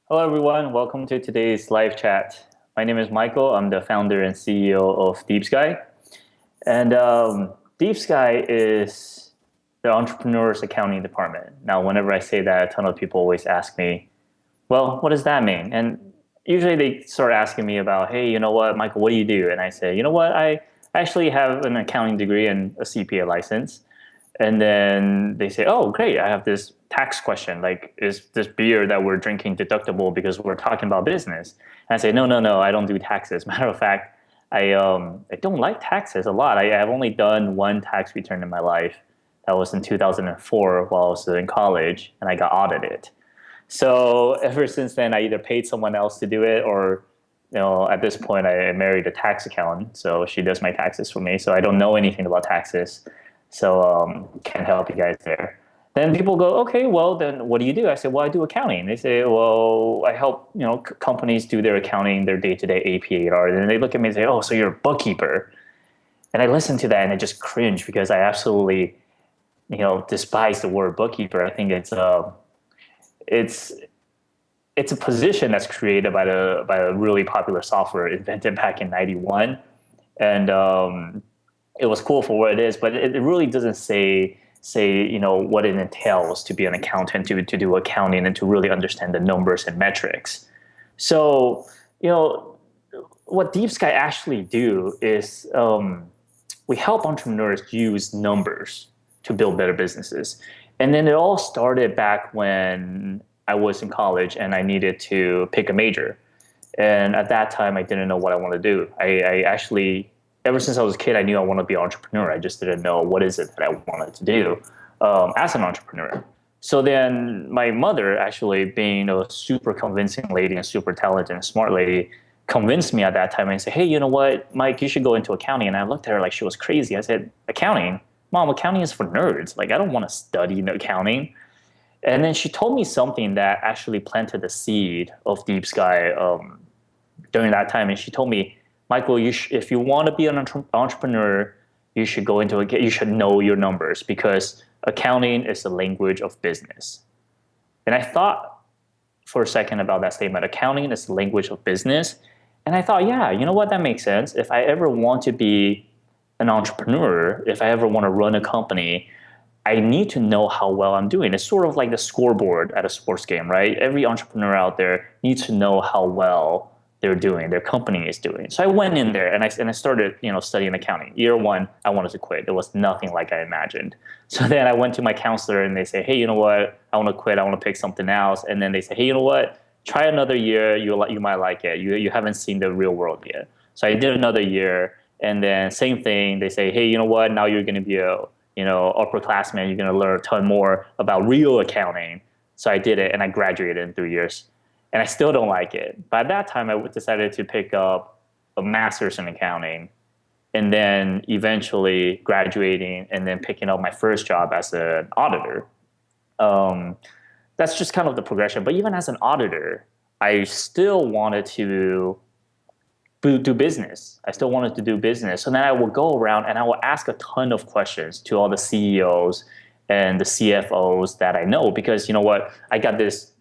Hello, everyone. Welcome to today's live chat. My name is Michael. I'm the founder and CEO of DeepSky. And DeepSky is the entrepreneur's accounting department. Now, whenever I say that, a ton of people always ask me, well, what does that mean? And usually they start asking me about, hey, you know what, Michael, what do you do? And I say, you know what, I actually have an accounting degree and a CPA license. And then they say, oh, great, I have this tax question. Like, is this beer that we're drinking deductible because we're talking about business? And I say, no, no, no, I don't do taxes. Matter of fact, I don't like taxes a lot. I've only done one tax return in my life. That was in 2004 while I was in college, and I got audited. So ever since then, I either paid someone else to do it, or at this point, I married a tax accountant, so she does my taxes for me. So I don't know anything about taxes, so can't help you guys there. Then people go, okay, well, then what do you do? I say, well, I do accounting. They say, well, I help companies do their accounting, their day-to-day AP/AR. And then they look at me and say, oh, so you're a bookkeeper. And I listen to that and I just cringe because I absolutely despise the word bookkeeper. I think it's it's a position that's created by a really popular software invented back in '91, and it was cool for what it is, but it really doesn't say what it entails to be an accountant, to do accounting, and to really understand the numbers and metrics. So what DeepSky actually do is we help entrepreneurs use numbers to build better businesses. And then it all started back when I was in college and I needed to pick a major. And at that time, I didn't know what I wanted to do. I actually, ever since I was a kid, I knew I wanted to be an entrepreneur. I just didn't know what is it that I wanted to do as an entrepreneur. So then my mother, actually being a super convincing lady and super talented and smart lady, convinced me at that time and said, hey, you know what, Mike, you should go into accounting. And I looked at her like she was crazy. I said, accounting? Mom, accounting is for nerds. Like, I don't want to study accounting. And then she told me something that actually planted the seed of DeepSky during that time. And she told me, Michael, if you want to be an entrepreneur, you should go into it. You should know your numbers because accounting is the language of business. And I thought for a second about that statement. Accounting is the language of business. And I thought, yeah, you know what? That makes sense. If I ever want to be an entrepreneur, if I ever want to run a company, I need to know how well I'm doing. It's sort of like the scoreboard at a sports game, right? Every entrepreneur out there needs to know how well they're doing, their company is doing. So I went in there and I started, studying accounting. Year one, I wanted to quit. There was nothing like I imagined. So then I went to my counselor and they say, hey, you know what? I want to quit. I want to pick something else. And then they say, hey, you know what? Try another year. You might like it. You haven't seen the real world yet. So I did another year, and then same thing. They say, hey, you know what? Now you're going to be a upperclassman. You're going to learn a ton more about real accounting. So I did it, and I graduated in 3 years. And I still don't like it. By that time, I decided to pick up a master's in accounting, and then eventually graduating, and then picking up my first job as an auditor. Um, that's just kind of the progression. But even as an auditor, I still wanted to do business. I still wanted to do business. So then I will go around and I will ask a ton of questions to all the CEOs and the CFOs that I know, because you know what, I got this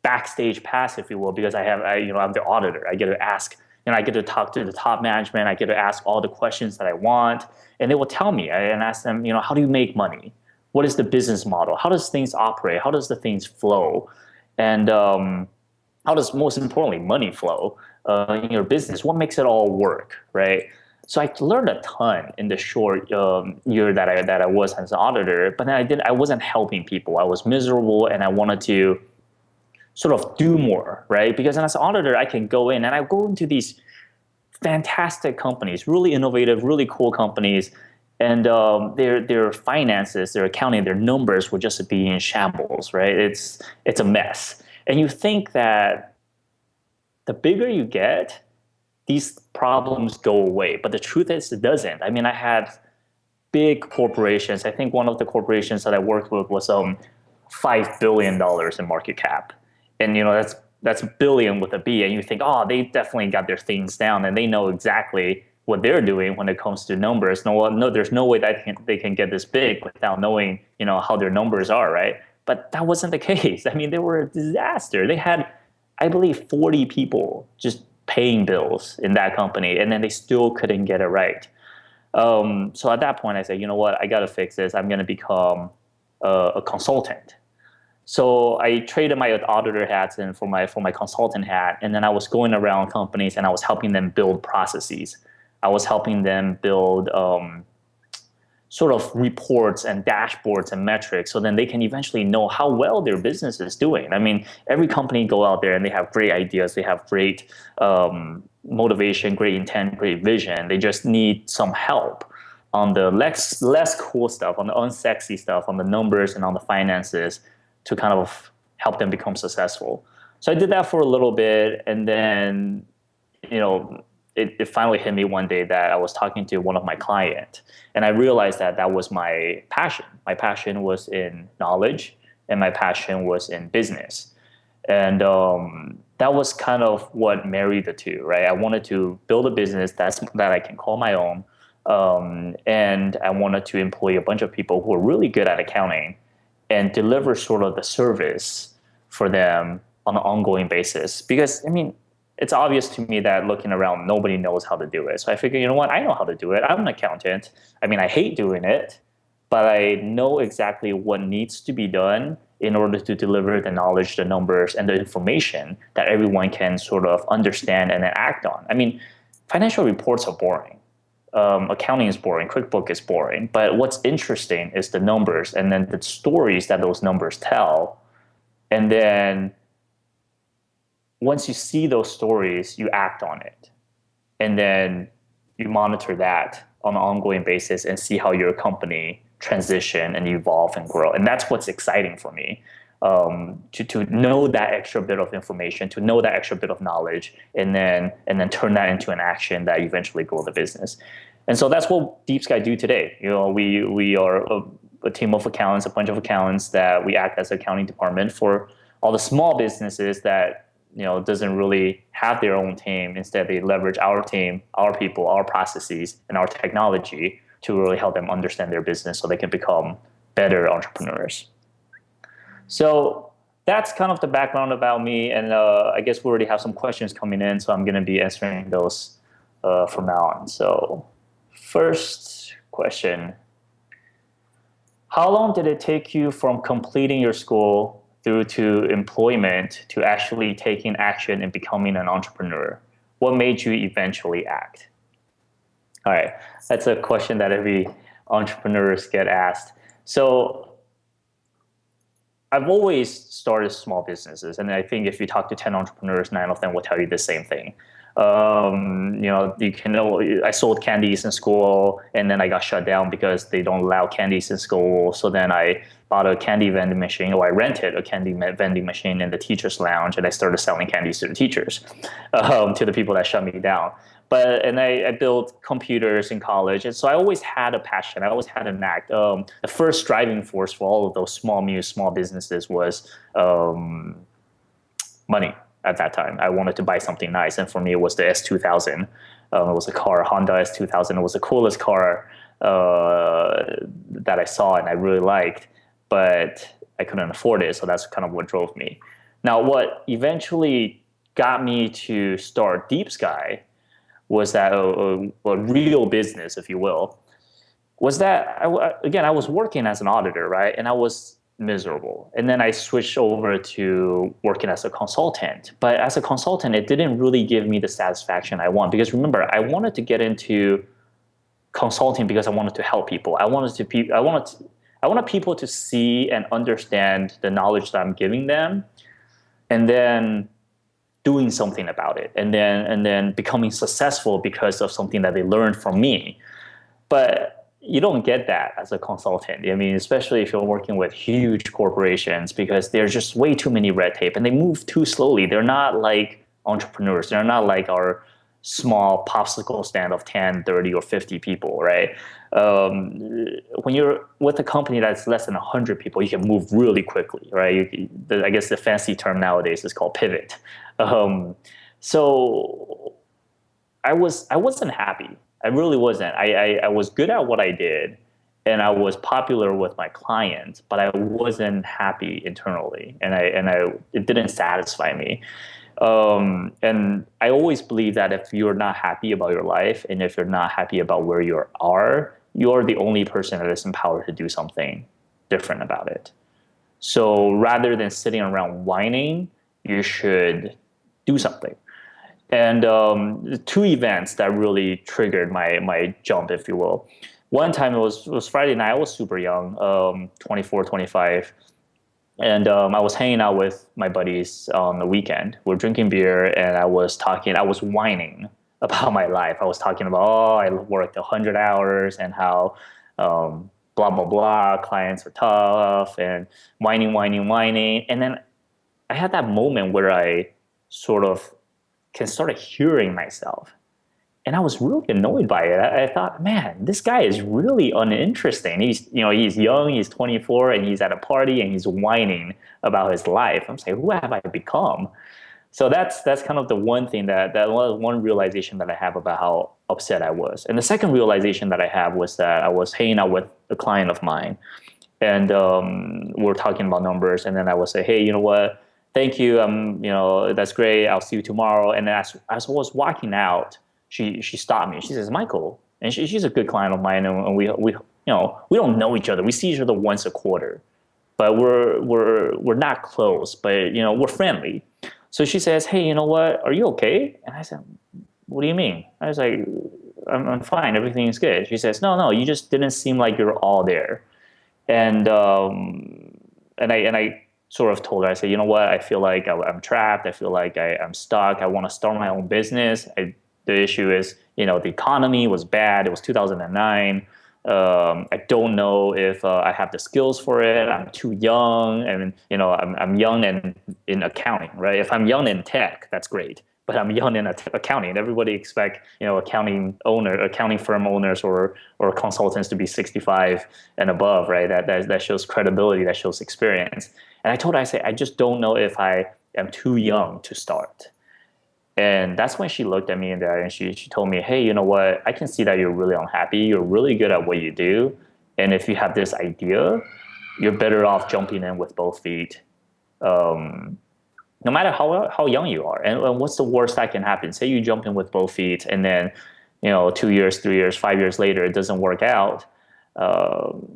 backstage pass, if you will, because I'm the auditor. I get to ask, and I get to talk to the top management. I get to ask all the questions that I want, and they will tell me. And ask them, how do you make money? What is the business model? How does things operate? How does the things flow? And how does, most importantly, money flow in your business? What makes it all work, right? So I learned a ton in the short year that I was as an auditor. But then I wasn't helping people. I was miserable, and I wanted to sort of do more, right? Because as an auditor, I can go in and I go into these fantastic companies, really innovative, really cool companies, and their finances, their accounting, their numbers would just be in shambles, right? It's a mess, and you think that the bigger you get, these problems go away, but the truth is it doesn't. I mean, I had big corporations. I think one of the corporations that I worked with was $5 billion in market cap, and that's billion with a B. And you think, oh, they definitely got their things down, and they know exactly what they're doing when it comes to numbers. No, there's no way that they can get this big without knowing how their numbers are, right? But that wasn't the case. I mean, they were a disaster. They had I believe 40 people just paying bills in that company, and then they still couldn't get it right. So at that point, I said, you know what, I got to fix this. I'm going to become a consultant. So I traded my auditor hats in for my consultant hat, and then I was going around companies and I was helping them build processes. I was helping them build sort of reports and dashboards and metrics, so then they can eventually know how well their business is doing. I mean, every company go out there and they have great ideas, they have great motivation, great intent, great vision. They just need some help on the less cool stuff, on the unsexy stuff, on the numbers and on the finances to kind of help them become successful. So I did that for a little bit, and then it finally hit me one day that I was talking to one of my clients, and I realized that that was my passion. My passion was in knowledge, and my passion was in business. And that was kind of what married the two, right? I wanted to build a business that I can call my own, and I wanted to employ a bunch of people who are really good at accounting and deliver sort of the service for them on an ongoing basis. Because, I mean, it's obvious to me that looking around, nobody knows how to do it. So I figured, you know what, I know how to do it. I'm an accountant. I mean, I hate doing it, but I know exactly what needs to be done in order to deliver the knowledge, the numbers, and the information that everyone can sort of understand and then act on. I mean, financial reports are boring. Accounting is boring, QuickBook is boring, but what's interesting is the numbers and then the stories that those numbers tell. And then once you see those stories, you act on it. And then you monitor that on an ongoing basis and see how your company transition and evolve and grow. And that's what's exciting for me, to know that extra bit of information, to know that extra bit of knowledge, and then turn that into an action that eventually grow the business. And so that's what DeepSky do today. We are a team of accountants, a bunch of accountants that we act as an accounting department for all the small businesses that doesn't really have their own team. Instead, they leverage our team, our people, our processes, and our technology to really help them understand their business so they can become better entrepreneurs. So that's kind of the background about me. And I guess we already have some questions coming in, so I'm going to be answering those from now on. So first question: how long did it take you from completing your school through to employment to actually taking action and becoming an entrepreneur? What made you eventually act? All right, that's a question that every entrepreneurs get asked. So I've always started small businesses, and I think if you talk to 10 entrepreneurs, 9 of them will tell you the same thing. I sold candies in school, and then I got shut down because they don't allow candies in school. So then I bought a candy vending machine, or I rented a candy vending machine in the teacher's lounge, and I started selling candies to the teachers, to the people that shut me down. And I built computers in college, and so I always had a passion. I always had a knack. The first driving force for all of those small businesses was money. At that time, I wanted to buy something nice, and for me, it was the S2000. It was a car, Honda S2000. It was the coolest car that I saw and I really liked, but I couldn't afford it, so that's kind of what drove me. Now, what eventually got me to start DeepSky was that a real business, if you will, was that, I was working as an auditor, right? And I was miserable. And then I switched over to working as a consultant. But as a consultant, it didn't really give me the satisfaction I want. Because remember, I wanted to get into consulting because I wanted to help people. I wanted people to see and understand the knowledge that I'm giving them, and then doing something about it, and then becoming successful because of something that they learned from me. But you don't get that as a consultant. I mean, especially if you're working with huge corporations, because there's just way too many red tape and they move too slowly. They're not like entrepreneurs. They're not like our small popsicle stand of 10, 30, or 50 people, right? When you're with a company that's less than 100 people, you can move really quickly, right? I guess the fancy term nowadays is called pivot. So I wasn't happy. I really wasn't. I was good at what I did, and I was popular with my clients, but I wasn't happy internally, and it didn't satisfy me. And I always believe that if you're not happy about your life and if you're not happy about where you are, you're the only person that is empowered to do something different about it. So rather than sitting around whining, you should do something. And two events that really triggered my jump, if you will. One time it was Friday night. I was super young, 24, 25. And I was hanging out with my buddies on the weekend. We're drinking beer, and I was whining about my life. I was talking about, oh, I worked 100 hours and how blah, blah, blah, clients are tough, and whining, whining, whining. And then I had that moment where I sort of can start hearing myself. And I was really annoyed by it. I thought, man, this guy is really uninteresting. He's young, he's 24, and he's at a party and he's whining about his life. I'm saying, who have I become? So that's kind of the one thing that was one realization that I have about how upset I was. And the second realization that I have was that I was hanging out with a client of mine, and we're talking about numbers, and then I would say, hey, you know what? Thank you. That's great. I'll see you tomorrow. And as I was walking out, she stopped me. She says, Michael, and she's a good client of mine, and we don't know each other. We see each other once a quarter, but we're not close, but we're friendly. So she says, hey, you know what? Are you okay? And I said, what do you mean? I was like, I'm fine. Everything is good. She says, no, you just didn't seem like you're all there. And I sort of told her, I said, you know what? I feel like I'm trapped. I feel like I'm stuck. I want to start my own business. The issue is, the economy was bad. It was 2009. I don't know if I have the skills for it. I'm too young, and I'm young in accounting, right? If I'm young in tech, that's great. But I'm young in accounting. Everybody expect accounting firm owners or consultants to be 65 and above, right? That shows credibility, that shows experience. And I told her, I say, I just don't know if I am too young to start. And that's when she looked at me in the eye and she told me, hey, you know what? I can see that you're really unhappy. You're really good at what you do. And if you have this idea, you're better off jumping in with both feet, no matter how young you are. And what's the worst that can happen? Say you jump in with both feet, and then 2 years, 3 years, 5 years later, it doesn't work out.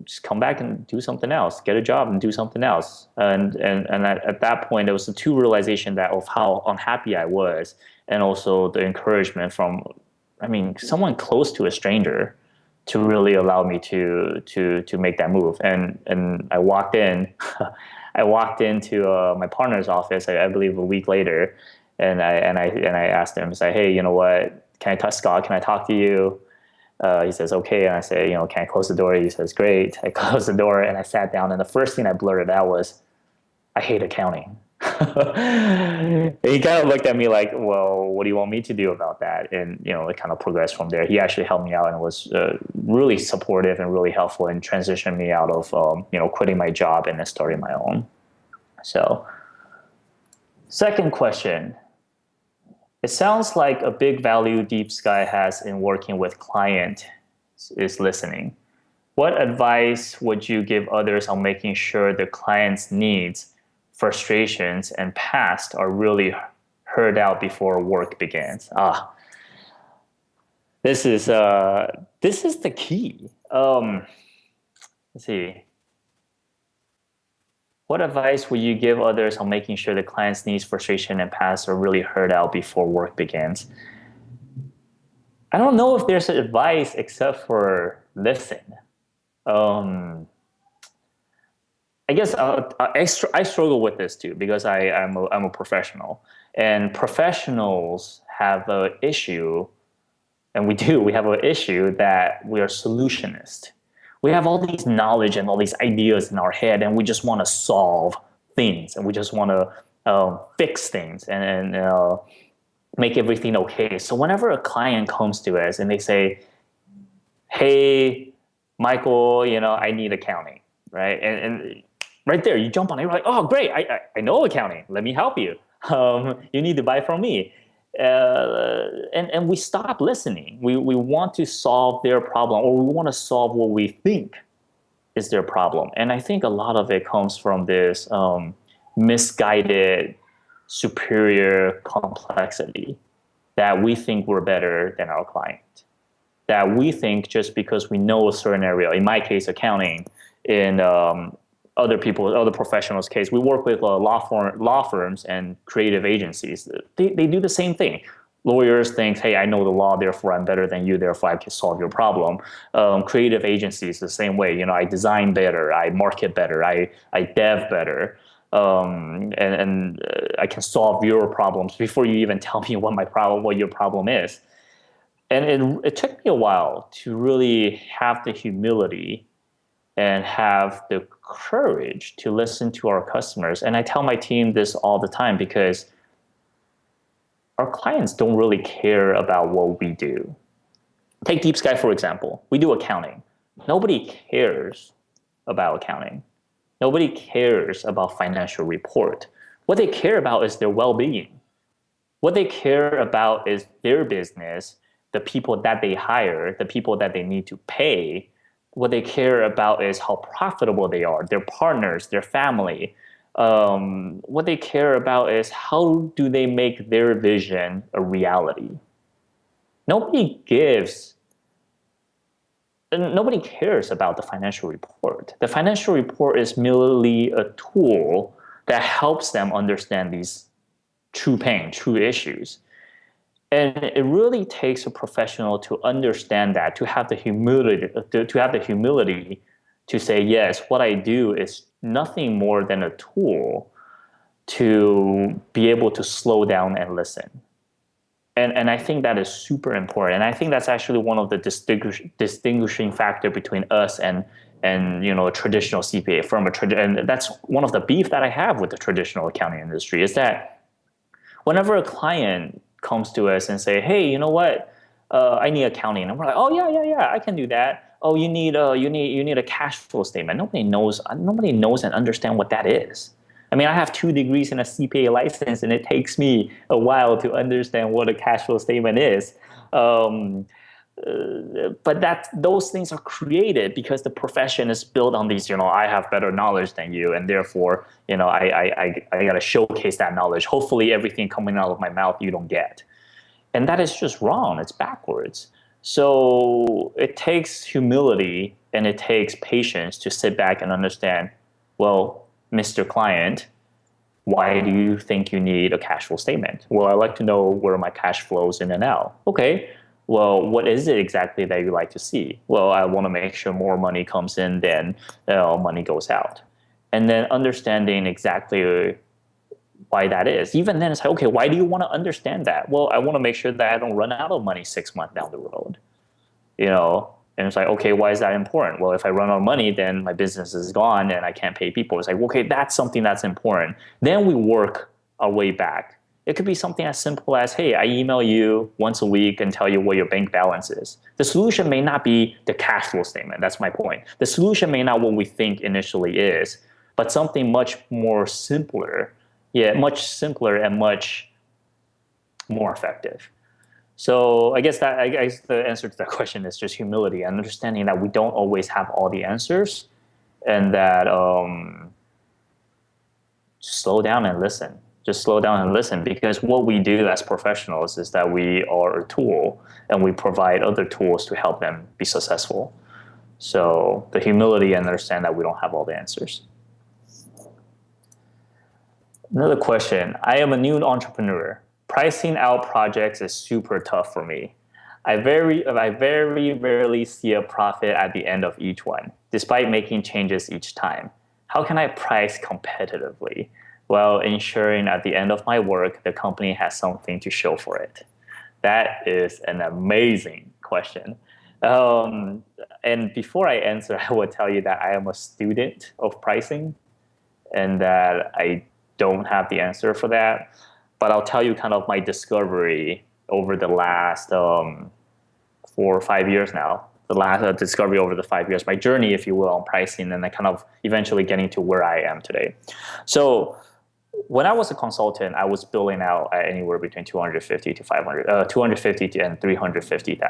Just come back and do something else. Get a job and do something else. And at that point, there was the two realization of how unhappy I was, and also the encouragement from, someone close to a stranger, to really allow me to make that move. And I walked in, I walked into my partner's office, I believe a week later, and I asked him, say, hey, you know what? Scott, can I talk to you? He says, okay. And I say, can I close the door? He says, great. I closed the door and I sat down. And the first thing I blurted out was, I hate accounting. And he kind of looked at me like, well, what do you want me to do about that? And, it kind of progressed from there. He actually helped me out and was really supportive and really helpful in transitioning me out of, quitting my job and then starting my own. So, second question. It sounds like a big value DeepSky has in working with client is listening. What advice would you give others on making sure the client's needs, frustrations, and past are really heard out before work begins? This is the key. Let's see. What advice would you give others on making sure the client's needs, frustration, and past are really heard out before work begins? I don't know if there's advice except for listen. I guess I struggle with this too because I'm a professional, and professionals have an issue, and we have an issue that we are solutionists. We have all these knowledge and all these ideas in our head, and we just want to solve things, and we just want to fix things and make everything okay. So whenever a client comes to us and they say, hey, Michael, I need accounting, right? And right there, you jump on it. You're like, oh, great, I know accounting. Let me help you. You need to buy from me. And we stop listening. We want to solve their problem, or we want to solve what we think is their problem. And I think a lot of it comes from this misguided superior complexity, that we think we're better than our client, that we think just because we know a certain area, in my case, accounting, in other professionals' case, we work with law firms and creative agencies. They do the same thing. Lawyers think, hey, I know the law, therefore I'm better than you, therefore I can solve your problem. Creative agencies, the same way. I design better, I market better, I dev better, and I can solve your problems before you even tell me what your problem is. And it took me a while to really have the humility and have the courage to listen to our customers. And I tell my team this all the time because our clients don't really care about what we do. Take DeepSky, for example. We do accounting. Nobody cares about accounting. Nobody cares about financial report. What they care about is their well-being. What they care about is their business, the people that they hire, the people that they need to pay. What they care about is how profitable they are, their partners, their family. What they care about is how do they make their vision a reality. Nobody gives, nobody cares about the financial report. The financial report is merely a tool that helps them understand these true pain, true issues. And it really takes a professional to understand that, to have the humility to say, yes, what I do is nothing more than a tool to be able to slow down and listen. And I think that is super important. And I think that's actually one of the distinguishing factor between us and a traditional CPA firm. And that's one of the beef that I have with the traditional accounting industry is that whenever a client comes to us and say, hey, you know what? I need accounting. And we're like, oh yeah, I can do that. Oh, you need a cash flow statement. Nobody knows and understand what that is. I mean, I have 2 degrees and a CPA license, and it takes me a while to understand what a cash flow statement is. But those things are created because the profession is built on these, I have better knowledge than you, and therefore, I got to showcase that knowledge. Hopefully everything coming out of my mouth you don't get. And that is just wrong. It's backwards. So it takes humility and it takes patience to sit back and understand, well, Mr. Client, why do you think you need a cash flow statement? Well, I like to know where my cash flows in and out. Okay. Well, what is it exactly that you like to see? Well, I want to make sure more money comes in than money goes out. And then understanding exactly why that is. Even then, it's like, okay, why do you want to understand that? Well, I want to make sure that I don't run out of money 6 months down the road. And it's like, okay, why is that important? Well, if I run out of money, then my business is gone and I can't pay people. It's like, okay, that's something that's important. Then we work our way back. It could be something as simple as, hey, I email you once a week and tell you what your bank balance is. The solution may not be the cash flow statement. That's my point. The solution may not what we think initially is, but something much more simpler. Yeah, much simpler and much more effective. So I guess the answer to that question is just humility and understanding that we don't always have all the answers, and that slow down and listen. Just slow down and listen, because what we do as professionals is that we are a tool and we provide other tools to help them be successful. So the humility and understand that we don't have all the answers. Another question. I am a new entrepreneur. Pricing out projects is super tough for me. I very rarely see a profit at the end of each one, despite making changes each time. How can I price competitively while ensuring at the end of my work, the company has something to show for it? That is an amazing question. And before I answer, I will tell you that I am a student of pricing and that I don't have the answer for that. But I'll tell you kind of my discovery over the last 4 or 5 years now. The last discovery over the 5 years, my journey, if you will, on pricing, and then kind of eventually getting to where I am today. So when I was a consultant, I was billing out at anywhere between $250 to $250 and $350,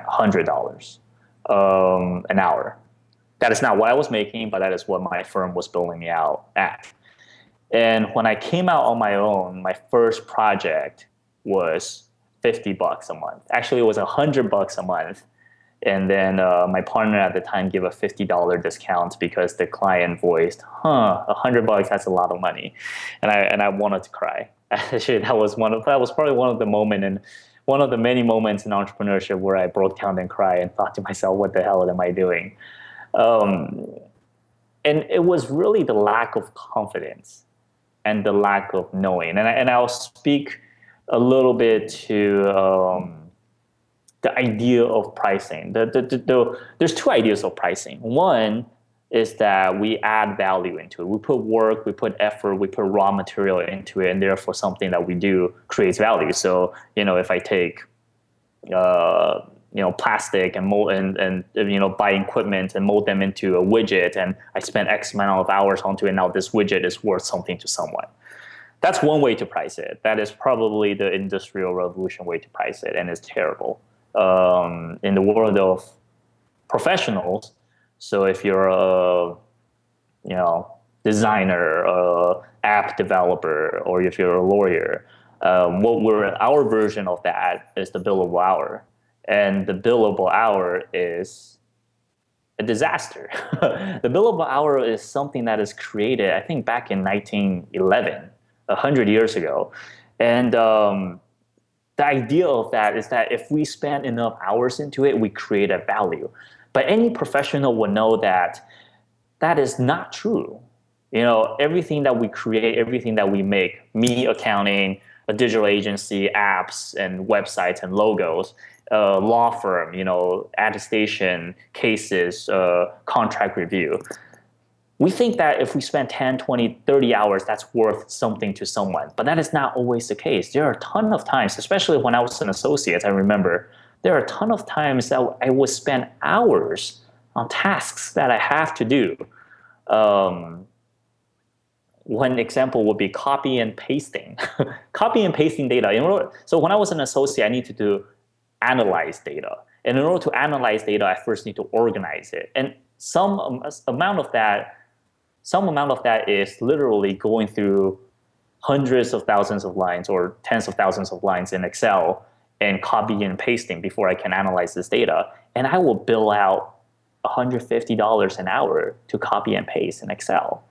$100 an hour. That is not what I was making, but that is what my firm was billing me out at. And when I came out on my own, my first project was $50 a month. Actually, it was $100 a month. And then my partner at the time gave a $50 discount because the client voiced, $100, that's a lot of money. And I wanted to cry. Actually, that was probably one of the moment and one of the many moments in entrepreneurship where I broke down and cried and thought to myself, what the hell am I doing? Um, and it was really the lack of confidence and the lack of knowing. And I'll speak a little bit to the idea of pricing. There's two ideas of pricing. One is that we add value into it. We put work, we put effort, we put raw material into it, and therefore something that we do creates value. So, if I take plastic and mold and buy equipment and mold them into a widget, and I spend X amount of hours onto it, now this widget is worth something to someone. That's one way to price it. That is probably the industrial revolution way to price it, and it's terrible. In the world of professionals, so if you're a designer, app developer, or if you're a lawyer, our version of that is the billable hour, and the billable hour is a disaster. The billable hour is something that is created, I think, back in 1911, 100 years ago, and the idea of that is that if we spend enough hours into it, we create a value. But any professional will know that that is not true. Everything that we create, everything that we make, me accounting, a digital agency, apps and websites and logos, law firm, attestation, cases, contract review. We think that if we spend 10, 20, 30 hours, that's worth something to someone. But that is not always the case. There are a ton of times, especially when I was an associate, I remember, there are a ton of times that I would spend hours on tasks that I have to do. One example would be copy and pasting. Copy and pasting data. So when I was an associate, I needed to analyze data. And in order to analyze data, I first need to organize it. And some amount of that is literally going through hundreds of thousands of lines or tens of thousands of lines in Excel and copying and pasting before I can analyze this data. And I will bill out $150 an hour to copy and paste in Excel.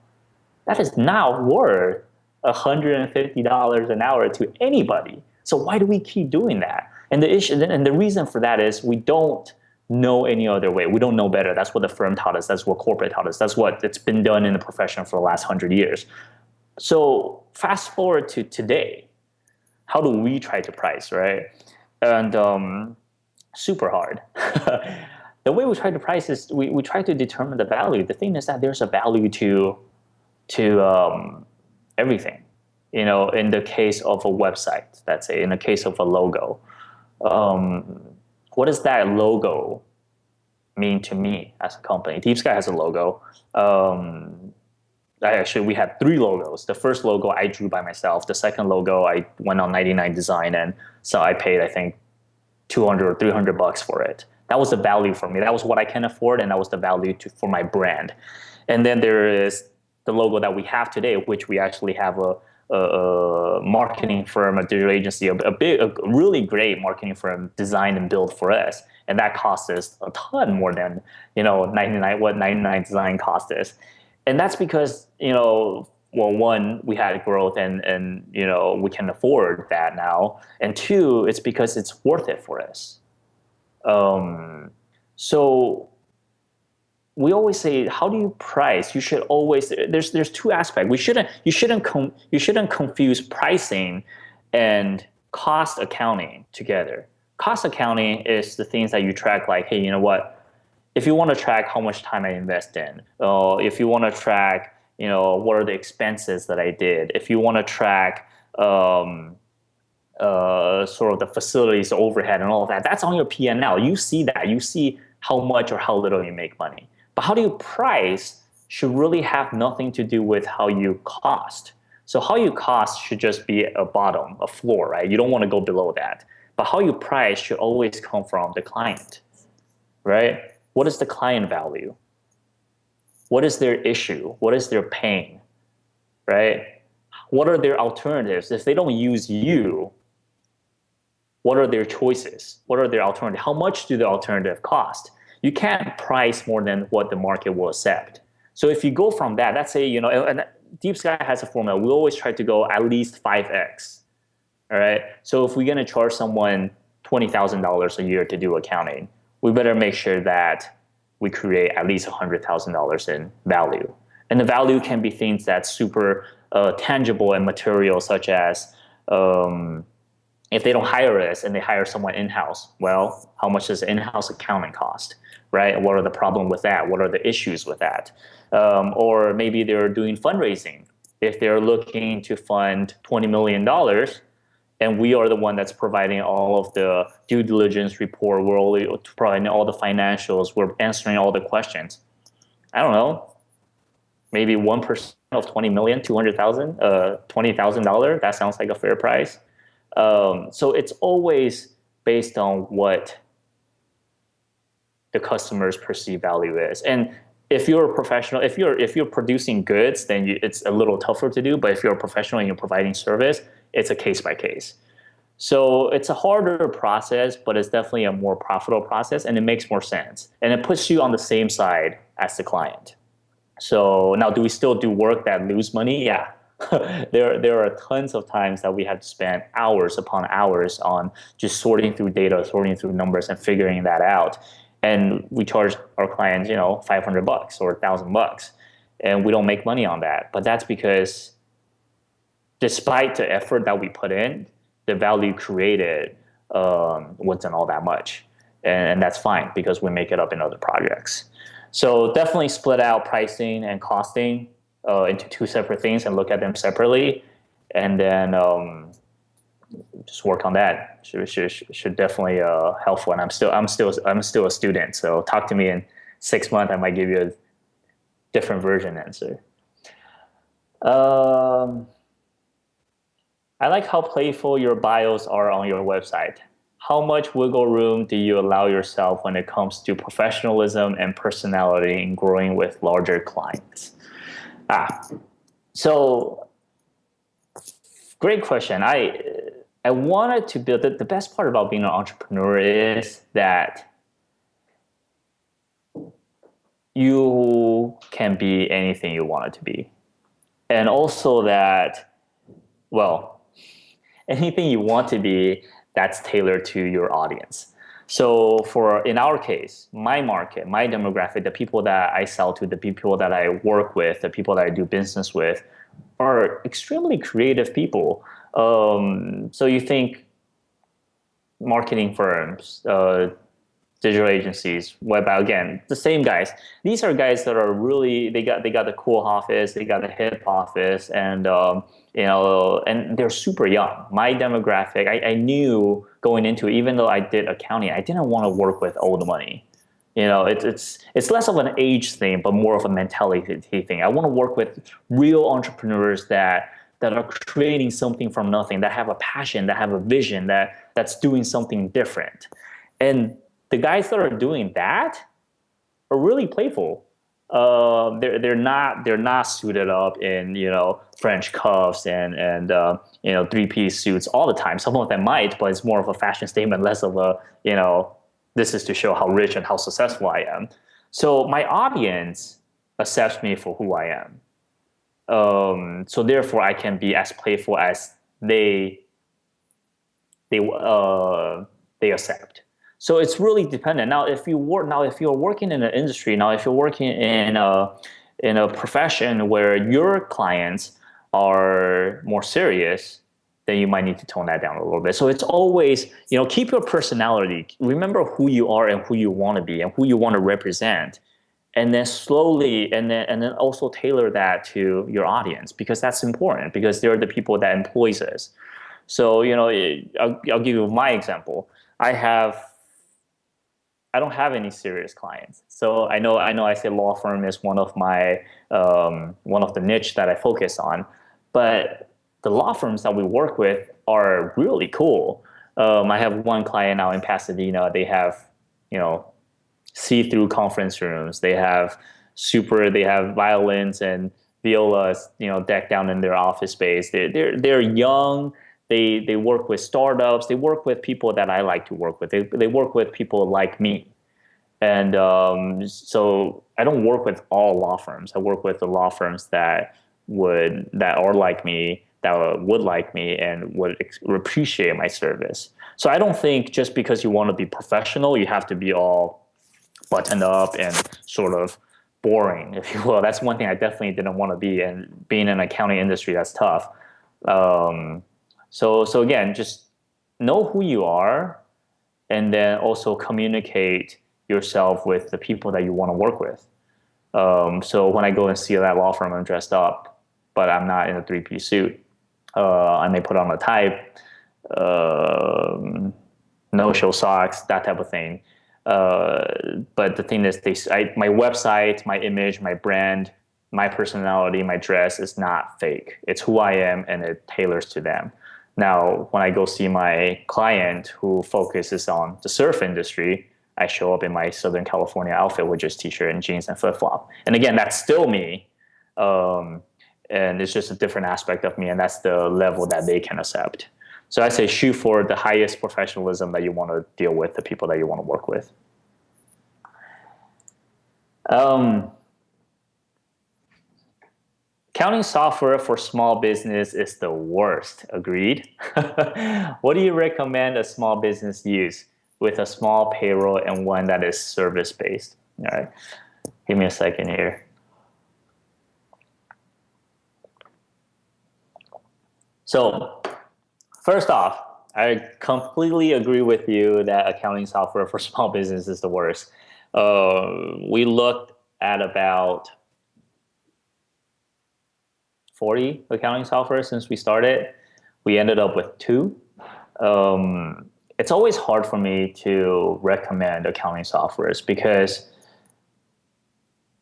That is not worth $150 an hour to anybody. So why do we keep doing that? And the reason for that is we don't know any other way. We don't know better. That's what the firm taught us. That's what corporate taught us. That's what it's been done in the profession for the last 100 years. So fast forward to today, how do we try to price, right? And super hard. The way we try to price is we try to determine the value. The thing is that there's a value to everything. In the case of a website, let's say, in the case of a logo, what does that logo mean to me as a company? DeepSky has a logo. We had 3 logos. The first logo I drew by myself. The second logo I went on 99 Design, and so I paid, I think, $200 or $300 for it. That was the value for me. That was what I can afford, and that was the value for my brand. And then there is the logo that we have today, which we actually have a marketing firm, a digital agency, a really great marketing firm designed and built for us, and that cost us a ton more than 99 Design cost us. And that's because one, we had growth and we can afford that now, and two, it's because it's worth it for us. So we always say, how do you price? You should always, there's 2 aspects. You shouldn't confuse pricing and cost accounting together. Cost accounting is the things that you track, like, hey, you know what? If you want to track how much time I invest in, if you want to track, what are the expenses that I did, if you want to track sort of the facilities overhead and all of that, that's on your P&L. You see that. You see how much or how little you make money. But how do you price should really have nothing to do with how you cost. So how you cost should just be a bottom, a floor, right? You don't want to go below that. But how you price should always come from the client, right? What is the client value? What is their issue? What is their pain, right? What are their alternatives? If they don't use you, what are their choices? What are their alternatives? How much do the alternative cost? You can't price more than what the market will accept. So if you go from that, let's say, and DeepSky has a formula. We always try to go at least 5x. All right. So if we're going to charge someone $20,000 a year to do accounting, we better make sure that we create at least $100,000 in value. And the value can be things that's super tangible and material, such as if they don't hire us and they hire someone in-house, well, how much does in-house accounting cost, right? What are the problems with that? What are the issues with that? Or maybe they're doing fundraising. If they're looking to fund $20 million, and we are the one that's providing all of the due diligence report, we're only providing all the financials, we're answering all the questions. I don't know, maybe 1% of 20 million, 200,000, $20,000. That sounds like a fair price. So it's always based on what the customer's perceived value is. And if you're a professional, if you're producing goods, then it's a little tougher to do. But if you're a professional and you're providing service, it's a case by case. So it's a harder process, but it's definitely a more profitable process, and it makes more sense. And it puts you on the same side as the client. So now, do we still do work that lose money? Yeah. There are tons of times that we have to spend hours upon hours on just sorting through data, sorting through numbers, and figuring that out. And we charge our clients, $500 or $1,000, and we don't make money on that. But that's because despite the effort that we put in, the value created wasn't all that much. And that's fine because we make it up in other projects. So definitely split out pricing and costing into two separate things and look at them separately. And then just work on that. Should definitely helpful. And I'm still a student. So talk to me in 6 months. I might give you a different version answer. I like how playful your bios are on your website. How much wiggle room do you allow yourself when it comes to professionalism and personality in growing with larger clients? So great question. I wanted to build the best part about being an entrepreneur is that you can be anything you want it to be. And also that, well, anything you want to be, that's tailored to your audience. So in our case, my market, my demographic, the people that I sell to, the people that I work with, the people that I do business with are extremely creative people. So you think marketing firms, digital agencies, again, the same guys. These are guys that are really, they got the cool office, they got the hip office, and and they're super young. My demographic, I knew going into it, even though I did accounting, I didn't want to work with old money. It's less of an age thing, but more of a mentality thing. I want to work with real entrepreneurs that are creating something from nothing, that have a passion, that have a vision, that's doing something different. And the guys that are doing that are really playful. They're not suited up in French cuffs and 3-piece suits all the time. Some of them might, but it's more of a fashion statement, less of a this is to show how rich and how successful I am. So my audience accepts me for who I am. So therefore, I can be as playful as they accept. So it's really dependent. Now, if you're working in an industry, if you're working in a profession where your clients are more serious, then you might need to tone that down a little bit. So it's always, keep your personality. Remember who you are and who you want to be and who you want to represent. And then slowly, and then also tailor that to your audience, because that's important, because they're the people that employs us. So, I'll give you my example. I don't have any serious clients. So I know I say law firm is one of my one of the niche that I focus on, but the law firms that we work with are really cool. I have one client now in Pasadena. They have see-through conference rooms. They have violins and villas, decked down in their office space. They're young. They work with startups. They work with people that I like to work with. They work with people like me. And so I don't work with all law firms. I work with the law firms that are like me, that would like me, and would appreciate my service. So I don't think just because you want to be professional, you have to be all buttoned up and sort of boring, if you will. That's one thing I definitely didn't want to be. And being in the accounting industry, that's tough. Um, so again, just know who you are, and then also communicate yourself with the people that you want to work with. So when I go and see that law firm, I'm dressed up, but I'm not in a three-piece suit. I may put on a tie, no-show socks, that type of thing. But the thing is, my website, my image, my brand, my personality, my dress is not fake. It's who I am, and it tailors to them. Now, when I go see my client who focuses on the surf industry, I show up in my Southern California outfit with just t-shirt and jeans and flip-flop. And again, that's still me. And it's just a different aspect of me, and that's the level that they can accept. So I say shoot for the highest professionalism that you want to deal with, the people that you want to work with. Accounting software for small business is the worst. Agreed? What do you recommend a small business use with a small payroll and one that is service-based? All right, give me a second here. So first off, I completely agree with you that accounting software for small business is the worst. We looked at about 40 accounting software since we started. We ended up with 2. It's always hard for me to recommend accounting softwares because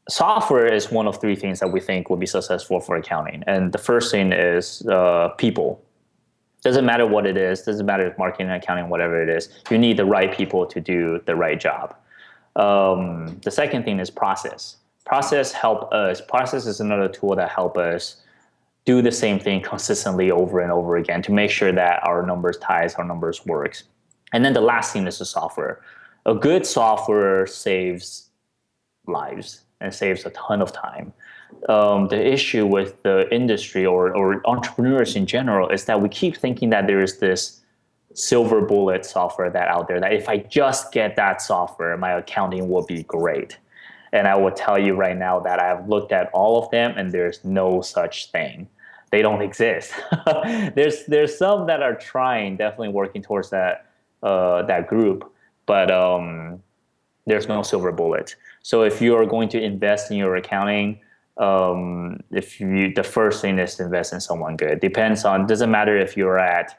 software is one of 3 things that we think will be successful for accounting. And the first thing is people. Doesn't matter what it is, doesn't matter if marketing, accounting, whatever it is, you need the right people to do the right job. The second thing is process. Process is another tool that help us do the same thing consistently over and over again to make sure that our numbers ties, our numbers works. And then the last thing is the software. A good software saves lives and saves a ton of time. The issue with the industry or entrepreneurs in general is that we keep thinking that there is this silver bullet software that out there that if I just get that software, my accounting will be great. And I will tell you right now that I've looked at all of them and there's no such thing. They don't exist. There's some that are trying, definitely working towards that group, but there's no silver bullet. So if you are going to invest in your accounting, the first thing is to invest in someone good. Doesn't matter if you're at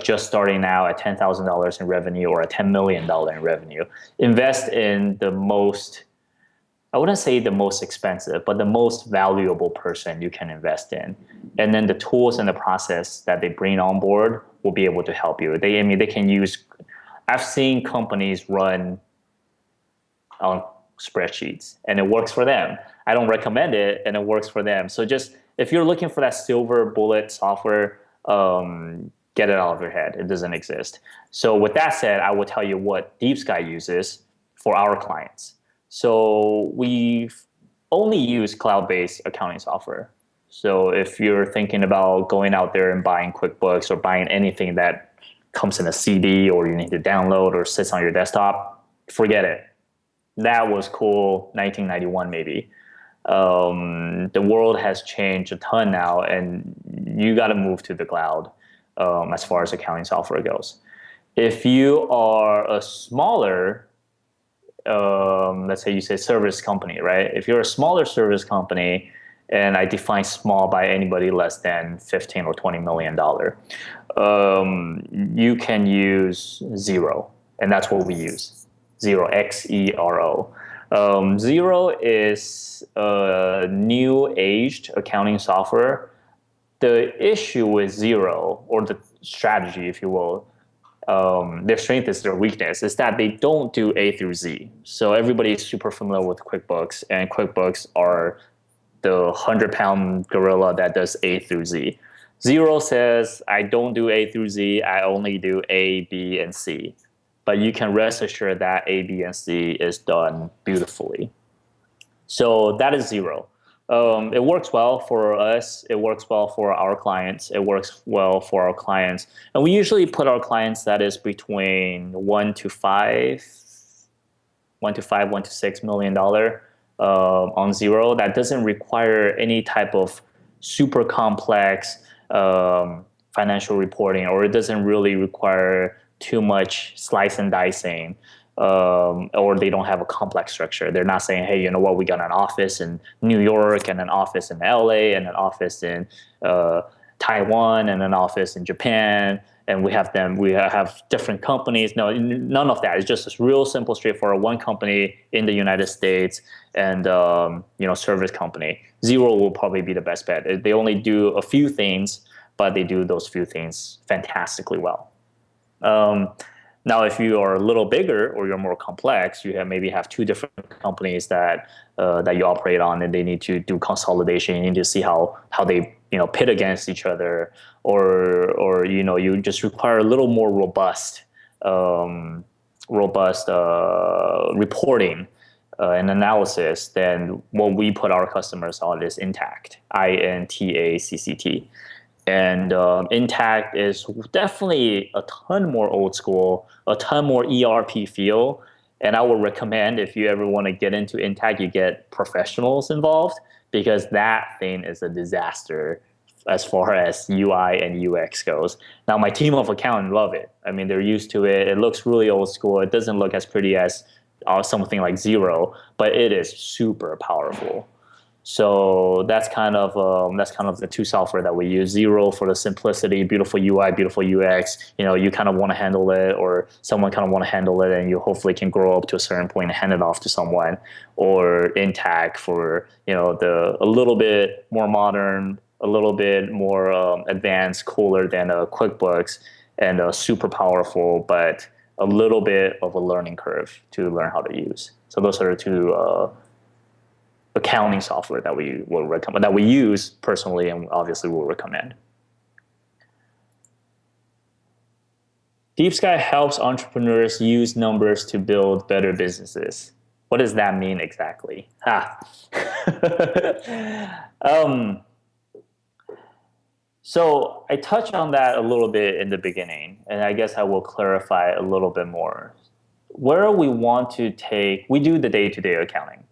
just starting out at $10,000 in revenue or at $10 million in revenue. Invest in the most, I wouldn't say the most expensive, but the most valuable person you can invest in. And then the tools and the process that they bring on board will be able to help you. They can use, I've seen companies run on spreadsheets and it works for them. I don't recommend it and it works for them. So just, if you're looking for that silver bullet software, get it out of your head. It doesn't exist. So with that said, I will tell you what DeepSky uses for our clients. So we've only used cloud-based accounting software. So if you're thinking about going out there and buying QuickBooks or buying anything that comes in a CD or you need to download or sits on your desktop, forget it. That was cool, 1991 maybe. The world has changed a ton now, and you got to move to the cloud as far as accounting software goes. If you are a smaller, let's say you say service company, right? If you're a smaller service company, and I define small by anybody less than $15 or $20 million, you can use Xero, and that's what we use. Xero, Xero. Xero is a new aged accounting software. The issue with Xero, or the strategy, if you will, their strength is their weakness, is that they don't do A through Z. So everybody is super familiar with QuickBooks, and QuickBooks are the 100-pound gorilla that does A through Z. Zero says, I don't do A through Z, I only do A, B, and C. But you can rest assured that A, B, and C is done beautifully. So that is zero. It works well for us. It works well for our clients. It works well for our clients. And we usually put our clients that is between 1 to 6 million dollar on zero. That doesn't require any type of super complex financial reporting, or it doesn't really require too much slice and dicing, or they don't have a complex structure. They're not saying, hey, you know what, we got an office in New York and an office in LA and an office in Taiwan and an office in Japan, and we have different companies. No, none of that. It's just this real simple, straightforward one company in the United States and service company. Zero will probably be the best bet. They only do a few things, but they do those few things fantastically well. Now, if you are a little bigger or you're more complex, you maybe have two different companies that you operate on, and they need to do consolidation. You need to see how they pit against each other, or you just require a little more robust reporting and analysis than what we put our customers on is Intact, INTACCT. And Intact is definitely a ton more old school, a ton more ERP feel. And I would recommend, if you ever want to get into Intact, you get professionals involved, because that thing is a disaster as far as UI and UX goes. Now, my team of accountants love it. I mean, they're used to it. It looks really old school. It doesn't look as pretty as something like Zero, but it is super powerful. So that's kind of the two software that we use. Zero for the simplicity, beautiful UI, beautiful UX. You kind of want to handle it, or someone kind of want to handle it, and you hopefully can grow up to a certain point and hand it off to someone. Or Intact for a little bit more modern, a little bit more advanced, cooler than QuickBooks, and super powerful, but a little bit of a learning curve to learn how to use. So those are the two accounting software that we will recommend, that we use personally, and obviously will recommend. DeepSky helps entrepreneurs use numbers to build better businesses. What does that mean exactly? So I touched on that a little bit in the beginning, and I guess I will clarify a little bit more. Where we want to we do the day-to-day accounting.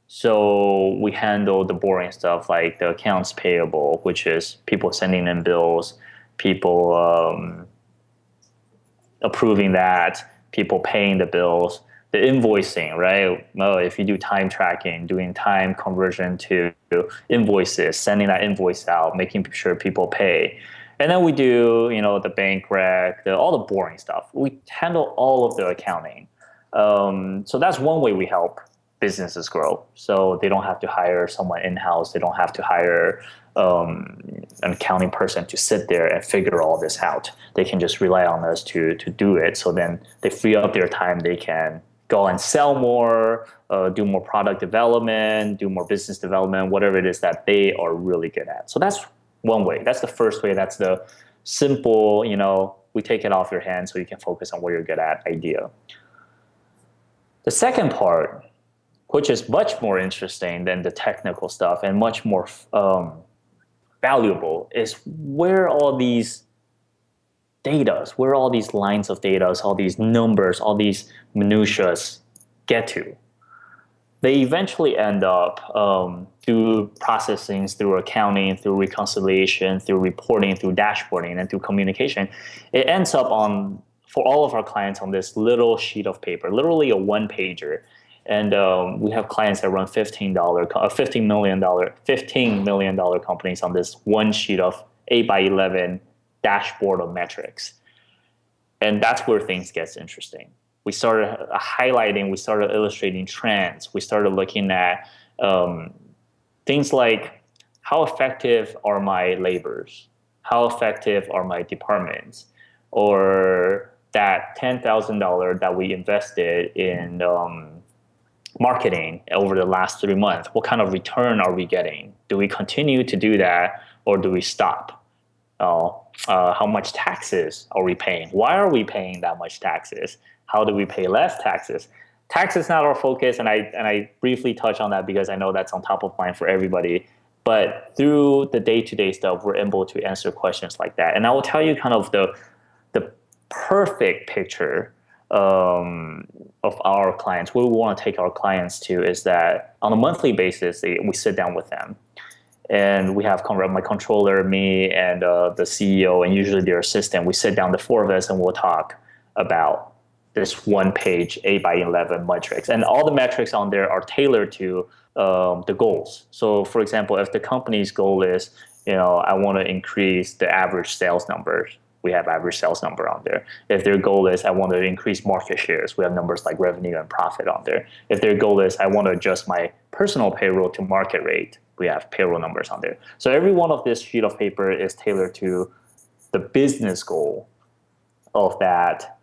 So we handle the boring stuff like the accounts payable, which is people sending in bills, people approving that, people paying the bills, the invoicing, right? Well, if you do time tracking, doing time conversion to invoices, sending that invoice out, making sure people pay. And then we do, the bank rec, all the boring stuff. We handle all of the accounting. So that's one way we help businesses grow. So they don't have to hire someone in-house. They don't have to hire an accounting person to sit there and figure all this out. They can just rely on us to do it. So then they free up their time. They can go and sell more, do more product development, do more business development, whatever it is that they are really good at. So that's one way. That's the first way. That's the simple, we take it off your hands so you can focus on what you're good at idea. The second part, which is much more interesting than the technical stuff and much more valuable, is where all these data, where all these lines of data, all these numbers, all these minutiae get to. They eventually end up through processing, through accounting, through reconciliation, through reporting, through dashboarding, and through communication. It ends up for all of our clients on this little sheet of paper, literally a one-pager. And we have clients that run $15 million companies on this one sheet of 8x11 dashboard of metrics. And that's where things gets interesting. We started highlighting, we started illustrating trends. We started looking at things like, how effective are my laborers? How effective are my departments? Or that $10,000 that we invested in marketing over the last 3 months? What kind of return are we getting? Do we continue to do that, or do we stop? How much taxes are we paying? Why are we paying that much taxes? How do we pay less taxes? Tax is not our focus, and I briefly touch on that because I know that's on top of mind for everybody. But through the day-to-day stuff, we're able to answer questions like that. And I will tell you kind of the perfect picture of our clients. Where we want to take our clients to is that on a monthly basis, we sit down with them. And we have my controller, me, and the CEO, and usually their assistant. We sit down, the four of us, and we'll talk about this one-page 8x11 metrics. And all the metrics on there are tailored to the goals. So, for example, if the company's goal is, I want to increase the average sales numbers, we have average sales number on there. If their goal is, I want to increase market shares, we have numbers like revenue and profit on there. If their goal is, I want to adjust my personal payroll to market rate, we have payroll numbers on there. So every one of this sheet of paper is tailored to the business goal of that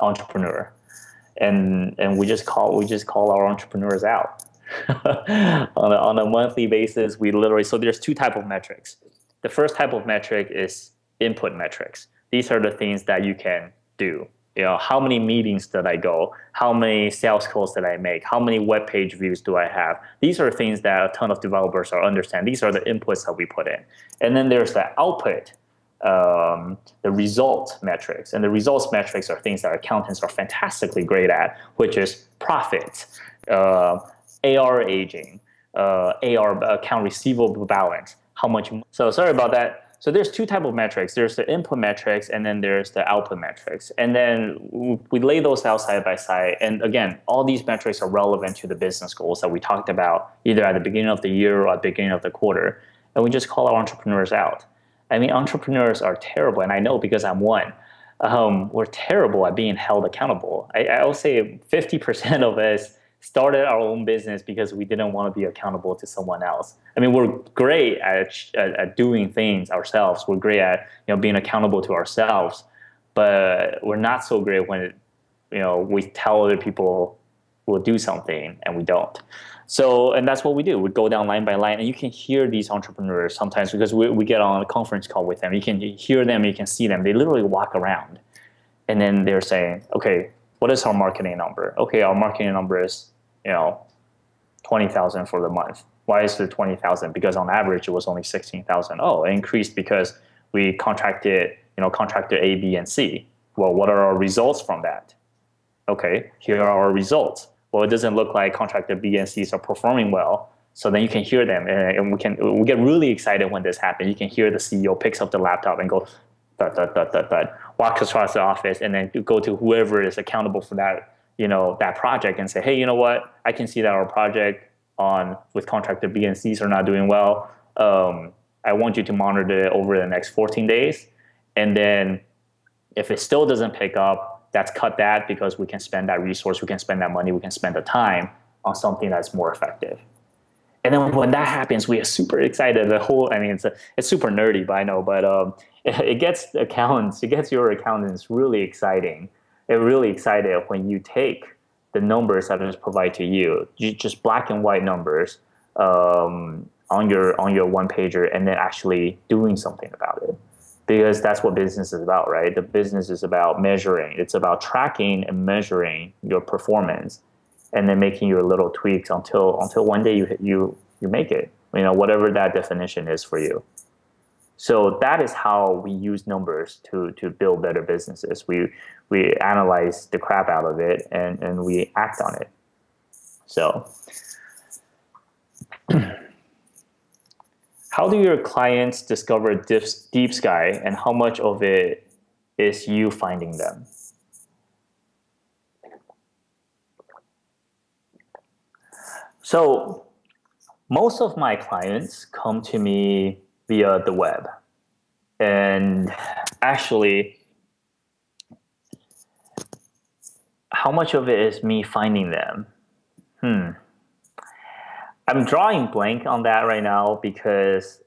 entrepreneur, and we just call our entrepreneurs out on a monthly basis. We literally, so there's two type of metrics. The first type of metric is input metrics. These are the things that you can do. How many meetings did I go? How many sales calls did I make? How many web page views do I have? These are things that a ton of developers are understand. These are the inputs that we put in. And then there's the output, the result metrics. And the results metrics are things that accountants are fantastically great at, which is profit, AR aging, AR account receivable balance, how much. So sorry about that. So there's two type of metrics. There's the input metrics, and then there's the output metrics. And then we lay those out side by side. And again, all these metrics are relevant to the business goals that we talked about either at the beginning of the year or at the beginning of the quarter. And we just call our entrepreneurs out. I mean, entrepreneurs are terrible, and I know because I'm one. We're terrible at being held accountable. I'll say 50% of us started our own business because we didn't want to be accountable to someone else. I mean, we're great at doing things ourselves. We're great at being accountable to ourselves, but we're not so great when we tell other people we'll do something and we don't. So, and that's what we do. We go down line by line, and you can hear these entrepreneurs sometimes because we get on a conference call with them. You can hear them, you can see them. They literally walk around, and then they're saying, okay, what is our marketing number? Okay, our marketing number is, 20,000 for the month. Why is it 20,000? Because on average, it was only 16,000. Oh, it increased because we contracted A, B, and C. Well, what are our results from that? Okay, here are our results. Well, it doesn't look like contractor B and C's are performing well. So then you can hear them, and we get really excited when this happens. You can hear the CEO picks up the laptop and go, walks across the office, and then you go to whoever is accountable for that, that project, and say, hey, you know what? I can see that our project with contractor B and C's are not doing well. I want you to monitor it over the next 14 days, and then if it still doesn't pick up, that's cut that because we can spend that resource, we can spend that money, we can spend the time on something that's more effective. And then when that happens, we are super excited. It's super nerdy, but I know, but it gets your accountants really exciting. They're really excited when you take the numbers that is provided to you, just black and white numbers on your one pager, and then actually doing something about it. Because that's what business is about, right? The business is about measuring. It's about tracking and measuring your performance, and then making your little tweaks until one day you make it. Whatever that definition is for you. So that is how we use numbers to build better businesses. We analyze the crap out of it, and we act on it. So how do your clients discover DeepSky, and how much of it is you finding them? So most of my clients come to me via the web. And actually, how much of it is me finding them? I'm drawing blank on that right now because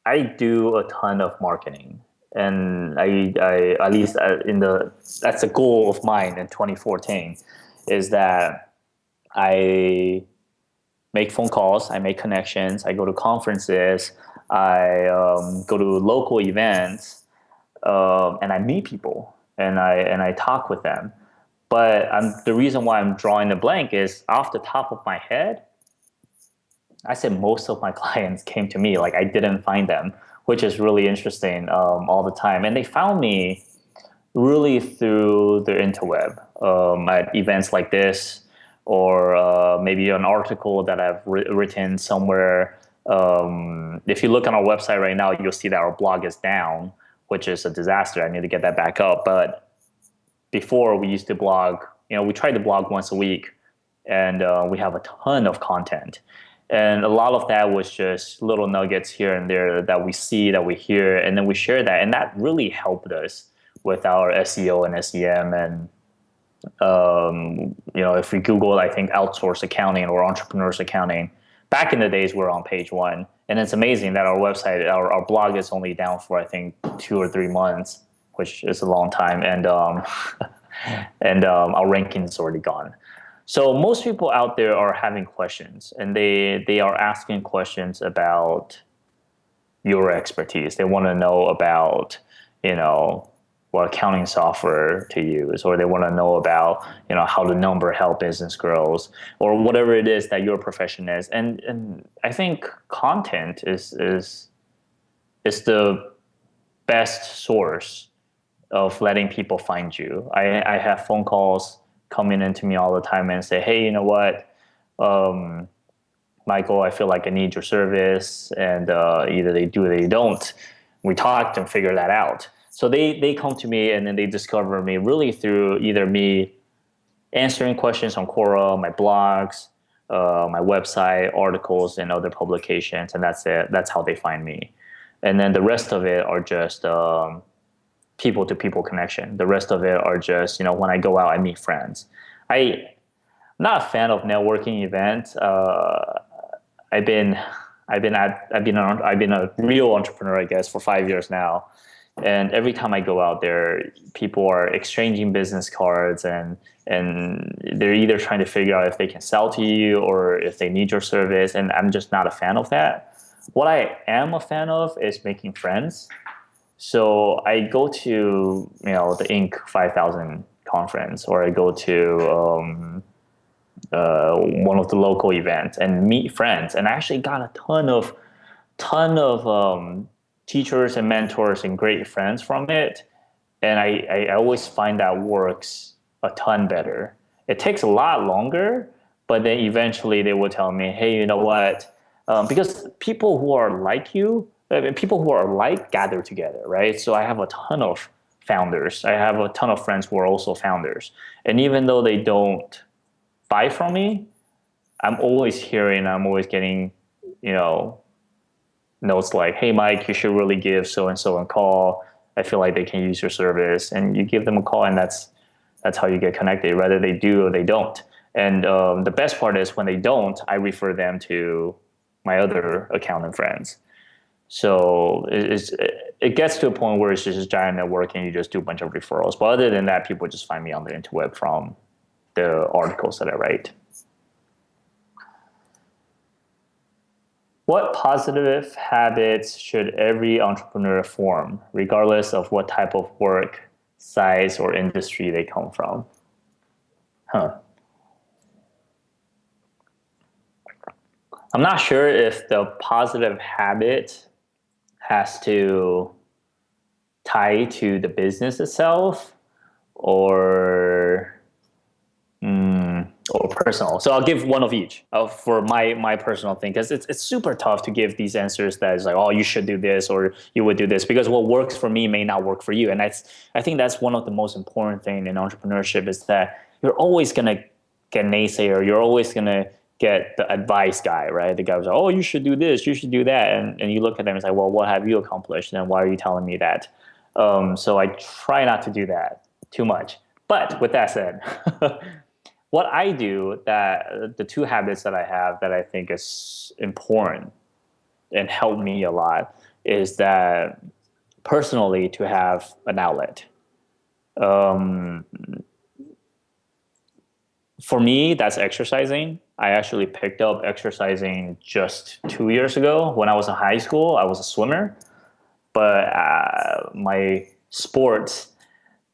I do a ton of marketing, and I at least that's a goal of mine in 2014, is that I make phone calls, I make connections, I go to conferences, I go to local events, and I meet people and I talk with them. But the reason why I'm drawing the blank is off the top of my head, I said most of my clients came to me. Like I didn't find them, which is really interesting all the time. And they found me really through the interweb at events like this, or maybe an article that I've written somewhere. If you look on our website right now, you'll see that our blog is down, which is a disaster. I need to get that back up. But before we used to blog, we tried to blog once a week, and we have a ton of content. And a lot of that was just little nuggets here and there that we see, that we hear, and then we share that. And that really helped us with our SEO and SEM. And, if we Google, I think, outsource accounting or entrepreneurs accounting, back in the days, we're on page one. And it's amazing that our website, our blog is only down for, I think, 2 or 3 months, which is a long time. And, our ranking is already gone. So most people out there are having questions, and they are asking questions about your expertise. They want to know about, what accounting software to use, or they want to know about, how the number help business grows, or whatever it is that your profession is. And I think content is the best source of letting people find you. I have phone calls coming into me all the time and say, hey, you know what, Michael, I feel like I need your service, and either they do or they don't. We talked and figure that out. So they come to me, and then they discover me really through either me answering questions on Quora, my blogs, my website, articles, and other publications, and that's it. That's how they find me. And then the rest of it are just people to people connection. The rest of it are just, when I go out, I meet friends. I'm not a fan of networking events. I've been a real entrepreneur, I guess, for 5 years now. And every time I go out there, people are exchanging business cards, and they're either trying to figure out if they can sell to you or if they need your service. And I'm just not a fan of that. What I am a fan of is making friends. So I go to, the Inc. 5000 conference, or I go to one of the local events and meet friends. And I actually got a ton of teachers and mentors and great friends from it. And I always find that works a ton better. It takes a lot longer, but then eventually they will tell me, hey, you know what? Because people who are like you, people who are alike gather together, right? So I have a ton of founders. I have a ton of friends who are also founders. And even though they don't buy from me, I'm always getting, notes like, hey, Mike, you should really give so-and-so a call. I feel like they can use your service. And you give them a call, and that's how you get connected, whether they do or they don't. And the best part is when they don't, I refer them to my other accountant friends. So it gets to a point where it's just a giant network, and you just do a bunch of referrals. But other than that, people just find me on the interweb from the articles that I write. What positive habits should every entrepreneur form, regardless of what type of work, size, or industry they come from? I'm not sure if the positive habit has to tie to the business itself, or or personal. So I'll give one of each for my personal thing, because it's super tough to give these answers that is like, oh, you should do this or you would do this, because what works for me may not work for you. And I think that's one of the most important thing in entrepreneurship, is that you're always gonna get naysayer. You're always gonna get the advice guy, right? The guy was like, oh, you should do this, you should do that, and you look at them and it's like, well, what have you accomplished, and why are you telling me that? So I try not to do that too much. But with that said, what I do, that the two habits that I have that I think is important and help me a lot, is that personally, to have an outlet. For me, that's exercising. I actually picked up exercising just 2 years ago. When I was in high school, I was a swimmer, but my sports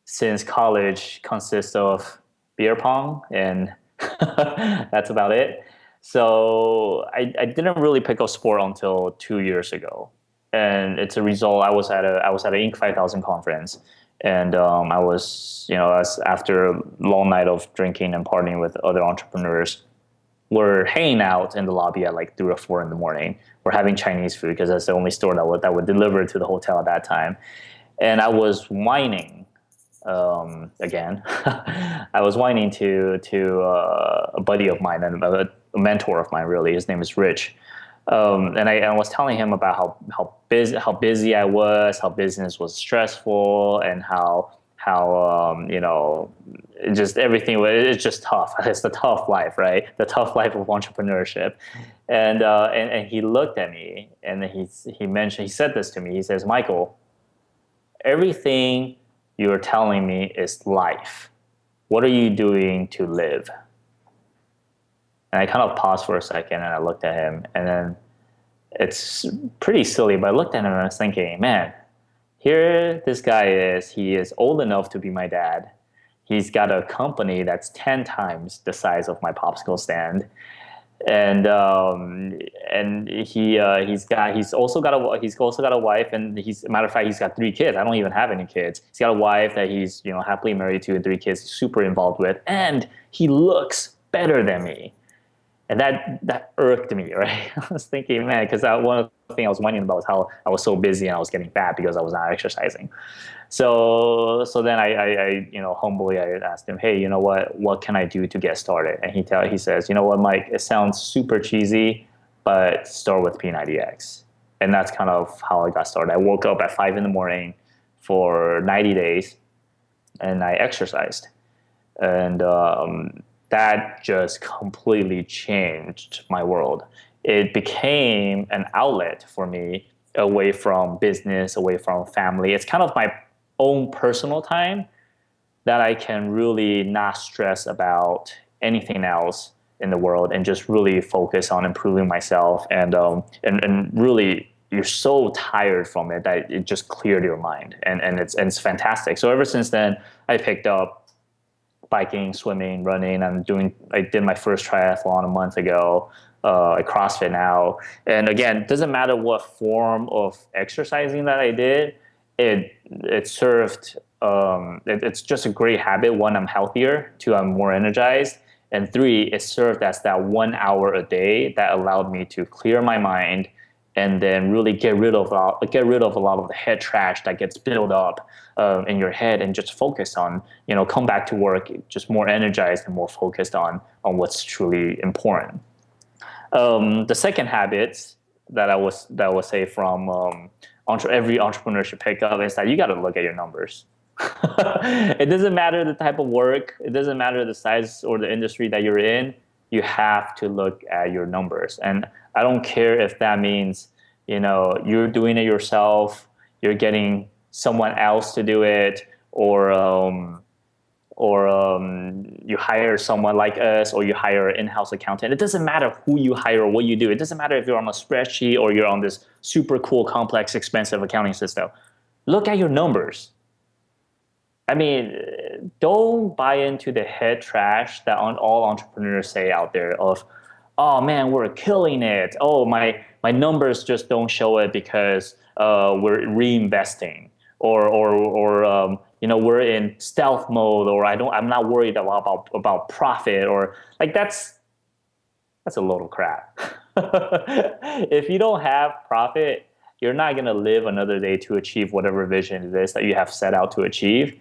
since college consists of beer pong, and that's about it. So I didn't really pick up sport until 2 years ago, and it's a result. I was at an Inc. 5000 conference, and I was as after a long night of drinking and partying with other entrepreneurs, we're hanging out in the lobby at like 3 or 4 in the morning. We're having Chinese food because that's the only store that would deliver to the hotel at that time, and I was whining again. I was whining to a buddy of mine and a mentor of mine. Really, his name is Rich, and I was telling him about how busy I was, how business was stressful, and how just everything. It's just tough. It's the tough life, right? The tough life of entrepreneurship. And he looked at me and he said this to me. He says, Michael, everything you're telling me is life. What are you doing to live? And I kind of paused for a second and I looked at him, and then it's pretty silly, but I looked at him and I was thinking, man, here this guy is. He is old enough to be my dad. He's got a company that's 10 times the size of my popsicle stand. And he's also got a wife, and matter of fact, he's got 3 kids. I don't even have any kids. He's got a wife that he's happily married to, and 3 kids he's super involved with, and he looks better than me. And that irked me, right? I was thinking, man, because one of the things I was whining about was how I was so busy and I was getting fat because I was not exercising. So then I humbly I asked him, hey, you know what can I do to get started? And he says, you know what, Mike, it sounds super cheesy, but start with P90X. And that's kind of how I got started. I woke up at 5 in the morning for 90 days and I exercised. And that just completely changed my world. It became an outlet for me away from business, away from family. It's kind of my own personal time that I can really not stress about anything else in the world and just really focus on improving myself. And really, you're so tired from it that it just cleared your mind, and it's fantastic. So ever since then, I picked up biking, swimming, running. I did my first triathlon a month ago. I CrossFit now. And again, it doesn't matter what form of exercising that I did, it served, it's just a great habit. One, I'm healthier. Two, I'm more energized. And three, it served as that 1 hour a day that allowed me to clear my mind and then really get rid of a lot of the head trash that gets built up in your head, and just focus on, come back to work just more energized and more focused on what's truly important. The second habit that I would say from every entrepreneur should pick up is that you got to look at your numbers. It doesn't matter the type of work, it doesn't matter the size or the industry that you're in. You have to look at your numbers, and I don't care if that means you're doing it yourself, you're getting someone else to do it, or you hire someone like us, or you hire an in-house accountant. It doesn't matter who you hire or what you do. It doesn't matter if you're on a spreadsheet or you're on this super cool, complex, expensive accounting system. Look at your numbers. I mean, don't buy into the head trash that all entrepreneurs say out there of, oh man, we're killing it. Oh, my numbers just don't show it because we're reinvesting, or we're in stealth mode, or I'm not worried about profit, or like that's a load of crap. If you don't have profit, you're not going to live another day to achieve whatever vision it is that you have set out to achieve.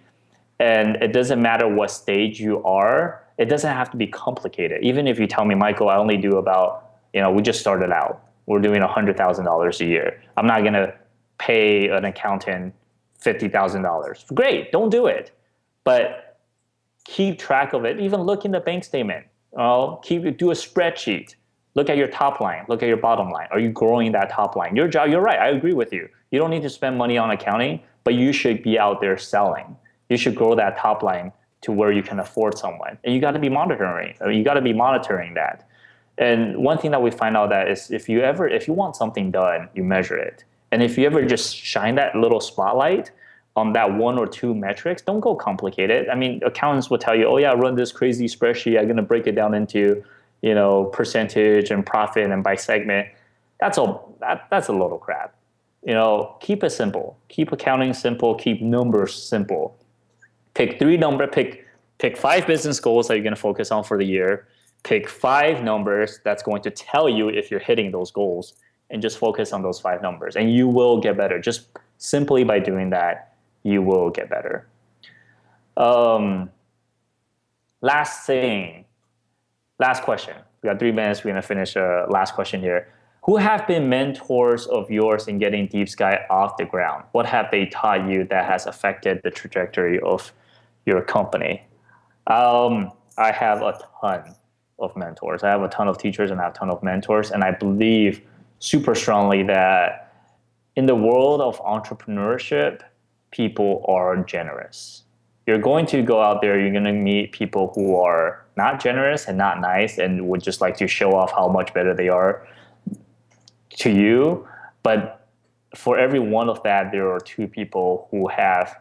And it doesn't matter what stage you are. It doesn't have to be complicated. Even if you tell me, Michael, I only do about, we just started out. We're doing $100,000 a year. I'm not going to pay an accountant $50,000. Great, don't do it. But keep track of it. Even look in the bank statement. Do a spreadsheet. Look at your top line. Look at your bottom line. Are you growing that top line? Your job, you're right. I agree with you. You don't need to spend money on accounting, but you should be out there selling. You should grow that top line to where you can afford someone, and you got to be monitoring. You got to be monitoring that. And one thing that we find out that is if you want something done, you measure it. And if you ever just shine that little spotlight on that one or two metrics, don't go complicated. I mean, accountants will tell you, oh yeah, run this crazy spreadsheet. I'm going to break it down into, percentage and profit and by segment. That's a load of crap. Keep it simple. Keep accounting simple. Keep numbers simple. Pick pick 5 business goals that you're going to focus on for the year. Pick 5 numbers that's going to tell you if you're hitting those goals, and just focus on those 5 numbers, and you will get better. Just simply by doing that, you will get better. Last question. We got 3 minutes. We're going to finish last question here. Who have been mentors of yours in getting DeepSky off the ground? What have they taught you that has affected the trajectory of your company? I have a ton of mentors. I have a ton of teachers and I have a ton of mentors. And I believe super strongly that in the world of entrepreneurship, people are generous. You're going to go out there, you're going to meet people who are not generous and not nice and would just like to show off how much better they are to you. But for every one of that, there are 2 people who have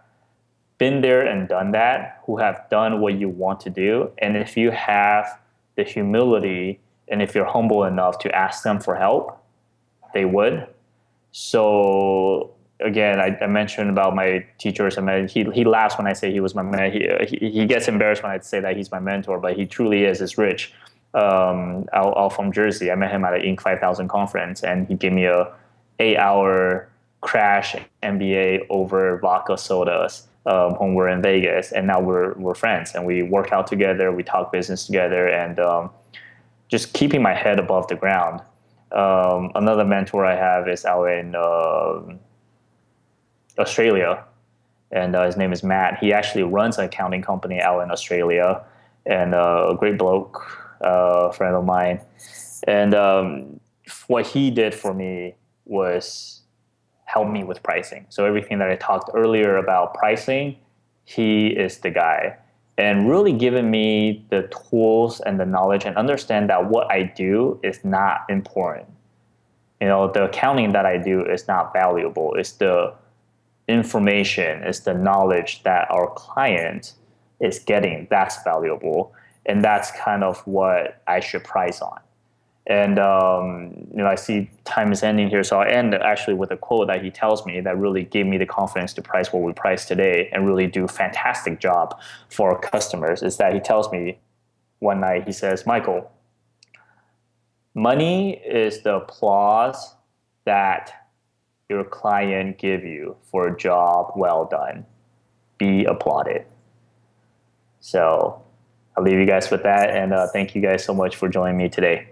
been there and done that, who have done what you want to do. And if you have the humility and if you're humble enough to ask them for help, they would. So again, I mentioned about my teachers. He laughs when I say he was my mentor. He gets embarrassed when I say that he's my mentor, but he truly is. It's Rich, out from Jersey. I met him at an Inc. 5000 conference, and he gave me a 8-hour crash MBA over vodka sodas when we're in Vegas, and now we're friends, and we work out together, we talk business together, and just keeping my head above the ground. Another mentor I have is out in Australia, and his name is Matt. He actually runs an accounting company out in Australia, and a great bloke, friend of mine. And what he did for me was help me with pricing. So everything that I talked earlier about pricing, he is the guy. And really giving me the tools and the knowledge and understand that what I do is not important. The accounting that I do is not valuable. It's the information, it's the knowledge that our client is getting that's valuable. And that's kind of what I should price on. And, I see time is ending here. So I'll end actually with a quote that he tells me that really gave me the confidence to price what we price today and really do a fantastic job for our customers. Is that he tells me one night, he says, Michael, money is the applause that your client give you for a job well done. Be applauded. So I'll leave you guys with that. And thank you guys so much for joining me today.